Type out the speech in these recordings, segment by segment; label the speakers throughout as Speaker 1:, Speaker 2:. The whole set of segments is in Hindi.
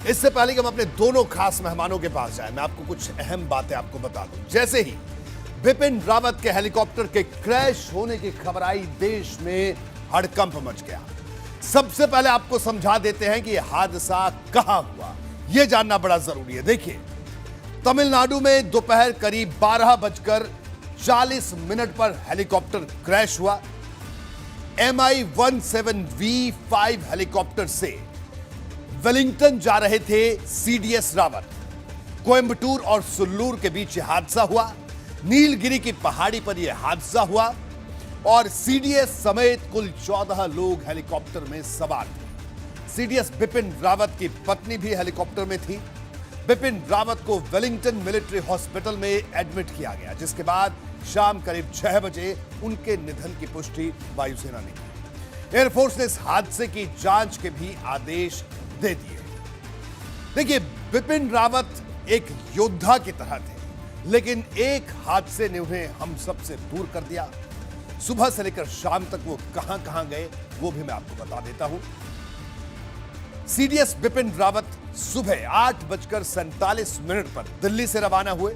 Speaker 1: इससे पहले कि हम अपने दोनों खास मेहमानों के पास जाएं, मैं आपको कुछ अहम बातें आपको बता दूं। जैसे ही बिपिन रावत के हेलीकॉप्टर के क्रैश होने की खबर आई, देश में हड़कंप मच गया। सबसे पहले आपको समझा देते हैं कि यह हादसा कहां हुआ, यह जानना बड़ा जरूरी है। देखिए, तमिलनाडु में दोपहर करीब 12:40 पर हेलीकॉप्टर क्रैश हुआ। MI-17V5 हेलीकॉप्टर से वेलिंगटन जा रहे थे CDS रावत। कोयंबटूर और सुल्लूर के बीच यह हादसा हुआ। नीलगिरी की पहाड़ी पर यह हादसा हुआ और CDS समेत कुल 14 लोग हेलीकॉप्टर में सवार थे। CDS बिपिन रावत की पत्नी भी हेलीकॉप्टर में थी। बिपिन रावत को वेलिंगटन मिलिट्री हॉस्पिटल में एडमिट किया गया, जिसके बाद शाम करीब 6 बजे उनके निधन की पुष्टि वायुसेना ने की। एयरफोर्स ने इस हादसे की जांच के भी आदेश दे दिए। देखिए, बिपिन रावत एक योद्धा की तरह थे, लेकिन एक हादसे ने उन्हें हम सबसे दूर कर दिया। सुबह से लेकर शाम तक वो कहां कहां गए, वो भी मैं आपको बता देता हूं। CDS बिपिन रावत सुबह 8:47 पर दिल्ली से रवाना हुए।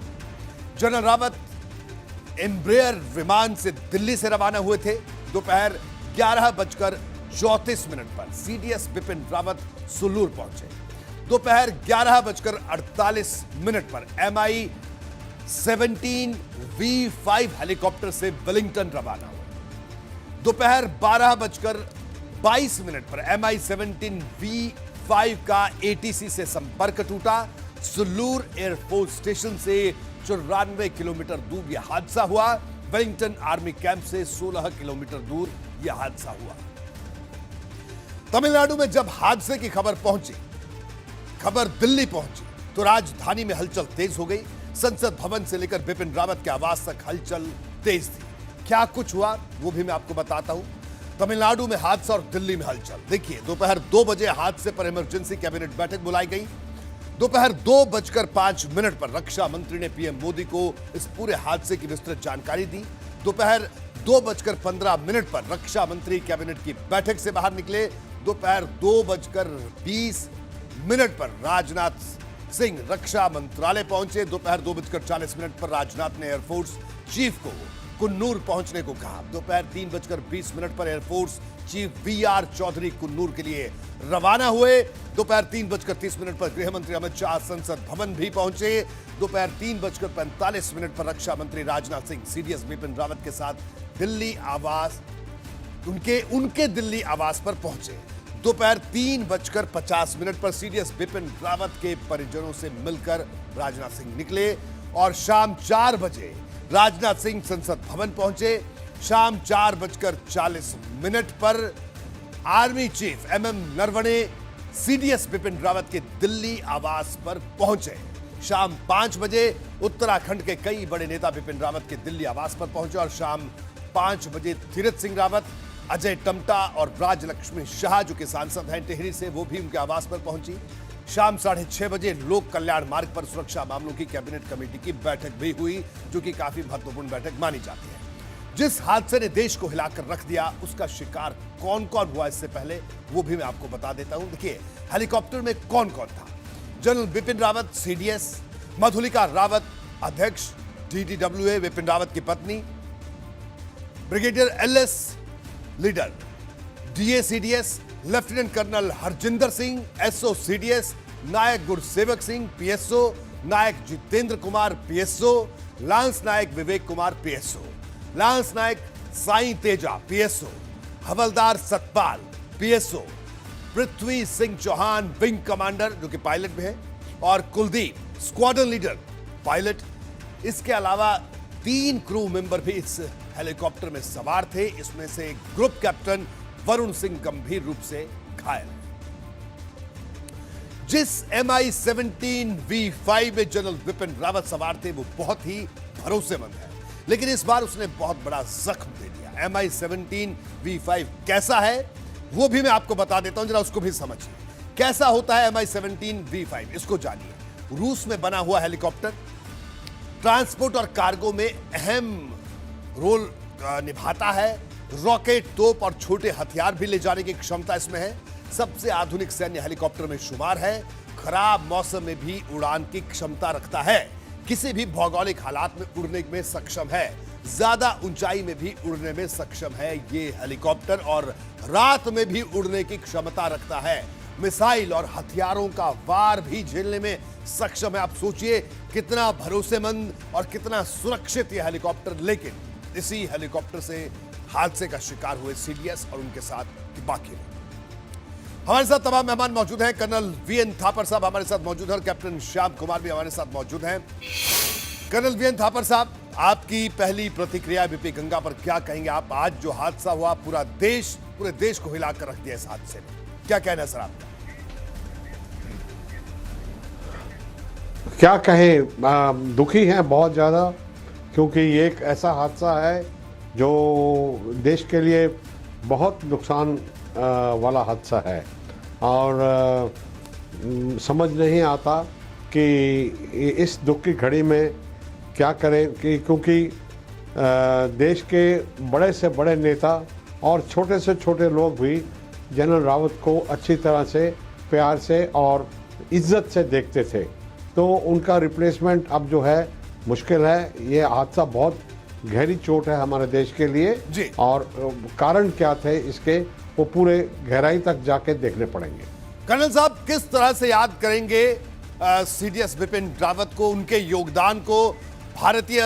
Speaker 1: जनरल रावत एम्ब्रेयर विमान से दिल्ली से रवाना हुए थे। दोपहर 11:34 पर CDS बिपिन रावत सुल्लूर पहुंचे। दोपहर 11:48 पर MI-17V5 हेलीकॉप्टर से वेलिंगटन रवाना हुए। दोपहर 12:22 पर MI-17V5 का ATC से संपर्क टूटा। सुल्लूर एयरफोर्स स्टेशन से 94 किलोमीटर दूर यह हादसा हुआ। वेलिंगटन आर्मी कैंप से 16 किलोमीटर दूर यह हादसा हुआ। तमिलनाडु में जब हादसे की खबर दिल्ली पहुंची तो राजधानी में हलचल तेज हो गई। संसद भवन से लेकर बिपिन रावत के आवास तक हलचल तेज थी। क्या कुछ हुआ वो भी मैं आपको बताता हूं। तमिलनाडु में हादसा और दिल्ली में हलचल। देखिए, दोपहर 2 बजे हादसे पर इमरजेंसी कैबिनेट बैठक बुलाई गई। दोपहर 2:05 पर रक्षा मंत्री ने पीएम मोदी को इस पूरे हादसे की विस्तृत जानकारी दी। दोपहर 2:15 पर रक्षा मंत्री कैबिनेट की बैठक से बाहर निकले। दोपहर 2:20 पर राजनाथ सिंह रक्षा मंत्रालय पहुंचे। दोपहर 2:40 पर राजनाथ ने एयरफोर्स चीफ को कुन्नूर पहुंचने को कहा। दोपहर 3:20 पर air force chief VR Chaudhary Coonoor के लिए रवाना हुए। दोपहर 3:30 पर गृह मंत्री अमित शाह संसद भवन भी पहुंचे। दोपहर 3:45 पर रक्षा मंत्री राजनाथ सिंह CDS बिपिन रावत के साथ दिल्ली आवास उनके दिल्ली आवास पर पहुंचे। दोपहर 3:50 पर CDS बिपिन रावत के परिजनों से मिलकर राजनाथ सिंह निकले और शाम 4 बजे राजनाथ सिंह संसद भवन पहुंचे। शाम 4:40 पर army chief MM Naravane CDS Bipin Rawat के दिल्ली आवास पर पहुंचे। शाम 5 बजे उत्तराखंड के कई बड़े नेता बिपिन रावत के दिल्ली आवास पर पहुंचे और शाम 5 बजे तीरथ सिंह रावत, अजय टम्टा और राजलक्ष्मी शाह, जो कि सांसद हैं टिहरी से, वो भी उनके आवास पर पहुंची। शाम 6:30 बजे लोक कल्याण मार्ग पर सुरक्षा मामलों की कैबिनेट कमेटी की बैठक भी हुई, जो कि काफी महत्वपूर्ण बैठक मानी जाती है। जिस हादसे ने देश को हिलाकर रख दिया, उसका शिकार कौन कौन हुआ इससे पहले वो भी मैं आपको बता देता हूं। देखिए, हेलीकॉप्टर में कौन कौन था। जनरल बिपिन रावत CDS, मधुलिका रावत अध्यक्ष DDWA बिपिन रावत की पत्नी, brigadier LS Lidder DA CDS, lieutenant colonel Harjinder Singh SO CDS, naik Gursewak Singh PSO, naik Jitendra Kumar PSO, lance naik Vivek Kumar PSO, lance naik Sai Teja PSO, havildar Satpal PSO, Prithvi Singh Chauhan wing commander जो कि पायलट भी है, और कुलदीप स्क्वाड्रन लीडर पायलट। इसके अलावा 3 क्रू मेंबर भी इस हेलीकॉप्टर में सवार थे। इसमें से ग्रुप कैप्टन वरुण सिंह गंभीर रूप से घायल। जिस MI-17V5 में जनरल बिपिन रावत सवार थे वो बहुत ही भरोसेमंद है, लेकिन इस बार उसने बहुत बड़ा जख्म दे दिया। MI-17V5 कैसा है वो भी मैं आपको बता देता हूं, जरा उसको भी समझिए। कैसा होता है MI-17V5, इसको जानिए। रूस में बना हुआ हेलीकॉप्टर ट्रांसपोर्ट और कार्गो में अहम रोल निभाता है। रॉकेट, तोप और छोटे हथियार भी ले जाने की क्षमता इसमें है। सबसे आधुनिक सैन्य हेलीकॉप्टर में शुमार है। खराब मौसम में भी उड़ान की क्षमता रखता है। किसी भी भौगोलिक हालात में उड़ने में सक्षम है। ज्यादा ऊंचाई में भी उड़ने में सक्षम है ये हेलीकॉप्टर और रात में भी उड़ने की क्षमता रखता है। मिसाइल और हथियारों का वार भी झेलने में सक्षम है। आप सोचिए कितना भरोसेमंद और कितना सुरक्षित यह हेलीकॉप्टर। लेकिन इसी हेलीकॉप्टर से हादसे का शिकार हुए सीडीएस और उनके साथ बाकी लोग। हमारे साथ तमाम मेहमान मौजूद हैं। कर्नल वीएन थापर साहब हमारे साथ मौजूद हैं और कैप्टन श्याम कुमार भी हमारे साथ मौजूद हैं। कर्नल वीएन थापर साहब, आपकी पहली प्रतिक्रिया बीपी गंगा पर क्या कहेंगे आप? आज जो हादसा हुआ पूरे देश को हिलाकर रख दिया इस हादसे में, क्या कहना है सर आपका?
Speaker 2: क्या कहें, दुखी हैं बहुत ज़्यादा, क्योंकि ये एक ऐसा हादसा है जो देश के लिए बहुत नुकसान वाला हादसा है और समझ नहीं आता कि इस दुख की घड़ी में क्या करें क्योंकि देश के बड़े से बड़े नेता और छोटे से छोटे लोग भी जनरल रावत को अच्छी तरह से प्यार से और इज्जत से देखते थे, तो उनका रिप्लेसमेंट अब जो है मुश्किल है। ये हादसा बहुत गहरी चोट है हमारे देश के लिए
Speaker 1: जी।
Speaker 2: और कारण क्या थे इसके, वो पूरे गहराई तक जाके देखने पड़ेंगे।
Speaker 1: कर्नल साहब, किस तरह से याद करेंगे सीडीएस बिपिन रावत को, उनके योगदान को भारतीय